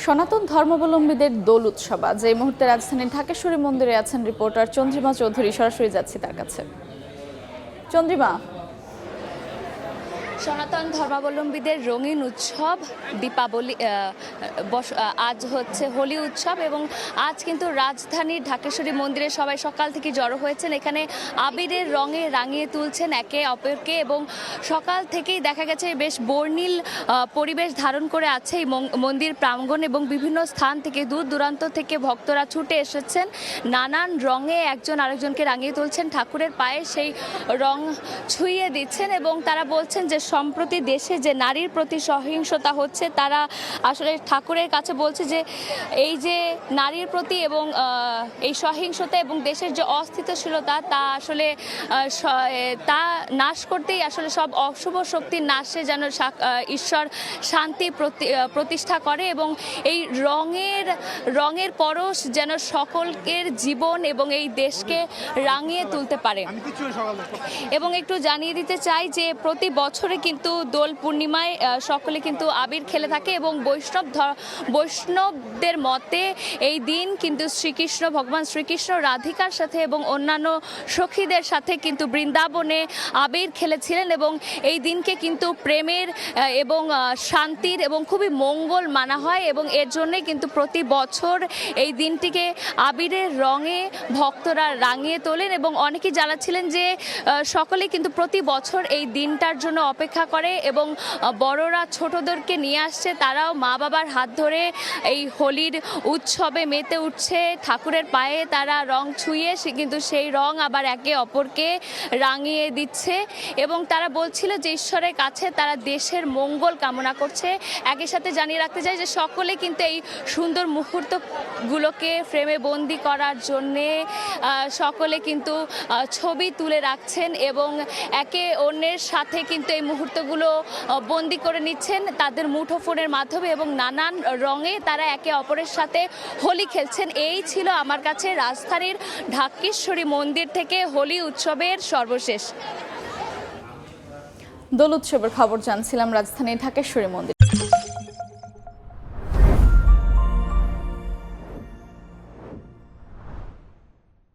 সনাতন ধর্মাবলম্বীদের দোল উৎসব আজ এই মুহূর্তে রাজধানীর ঢাকেশ্বরী মন্দিরে আছেন রিপোর্টার চন্দ্রিমা চৌধুরী। সরাসরি যাচ্ছি তার কাছে। চন্দ্রিমা, সনাতন ধর্মাবলম্বীদের রঙিন উৎসব দীপাবলি, আজ হচ্ছে হোলি উৎসব এবং আজ কিন্তু রাজধানীর ঢাকেশ্বরী মন্দিরে সবাই সকাল থেকে জড়ো হয়েছেন। এখানে আবিরের রঙে রাঙিয়ে তুলছেন একে অপরকে এবং সকাল থেকেই দেখা গেছে বেশ বর্ণিল পরিবেশ ধারণ করে আছে এই মন্দির প্রাঙ্গণ এবং বিভিন্ন স্থান থেকে দূর দূরান্ত থেকে ভক্তরা ছুটে এসেছেন। নানান রঙে একজন আরেকজনকে রাঙিয়ে তুলছেন, ঠাকুরের পায়ে সেই রং ছুঁয়ে দিচ্ছেন এবং তারা বলছেন যে সম্প্রতি দেশে যে নারীর প্রতি সহিংসতা হচ্ছে, তারা আসলে ঠাকুরের কাছে বলছে যে এই যে নারীর প্রতি এবং এই সহিংসতা এবং দেশের যে অস্থিতিশীলতা তা আসলে তা নাশ করতেই আসলে সব অশুভ শক্তির নাশে যেন ঈশ্বর শান্তি প্রতিষ্ঠা করে এবং এই রঙের পরশ যেন সকলের জীবন এবং এই দেশকে রাঙিয়ে তুলতে পারে। এবং একটু জানিয়ে দিতে চাই যে প্রতি বছরে কিন্তু দোল পূর্ণিমায় সকলে কিন্তু আবির খেলে থাকে এবং বৈষ্ণবদের মতে এই দিন কিন্তু ভগবান শ্রীকৃষ্ণ রাধিকার সাথে এবং অন্যান্য সখীদের সাথে কিন্তু বৃন্দাবনে আবির খেলেছিলেন এবং এই দিনকে কিন্তু প্রেমের এবং শান্তির এবং খুবই মঙ্গল মানা হয় এবং এর জন্যই কিন্তু প্রতি বছর এই দিনটিকে আবিরের রঙে ভক্তরা রাঙিয়ে তোলেন এবং অনেকেই জানাচ্ছিলেন যে সকলে কিন্তু প্রতি বছর এই দিনটার জন্য অপেক্ষা করে এবং বড়রা ছোটদেরকে নিয়ে আসছে, তারাও মা বাবার হাত ধরে এই হোলির উৎসবে মেতে উঠছে। ঠাকুরের পায়ে তারা রং ছুঁয়ে কিন্তু সেই রং আবার একে অপরকে রাঙিয়ে দিচ্ছে এবং তারা বলছিল যে ঈশ্বরের কাছে তারা দেশের মঙ্গল কামনা করছে। একই সাথে জানিয়ে রাখতে চাই যে সকলে কিন্তু এই সুন্দর মুহূর্তগুলোকে ফ্রেমে বন্দি করার জন্যে সকলে কিন্তু ছবি তুলে রাখছেন এবং একে অন্যের সাথে কিন্তু এই মুহূর্তগুলো বন্দি করে নিচ্ছেন তাদের মুঠোফোনের মাধ্যমে এবং নানান রঙে তারা একে অপরের সাথে হোলি খেলছেন। এই ছিল আমার কাছে রাজধানীর ঢাকেশ্বরী মন্দির থেকে হোলি উৎসবের সর্বশেষ। দোল উৎসবের খবর জানছিলাম রাজধানীর ঢাকেশ্বরী মন্দির।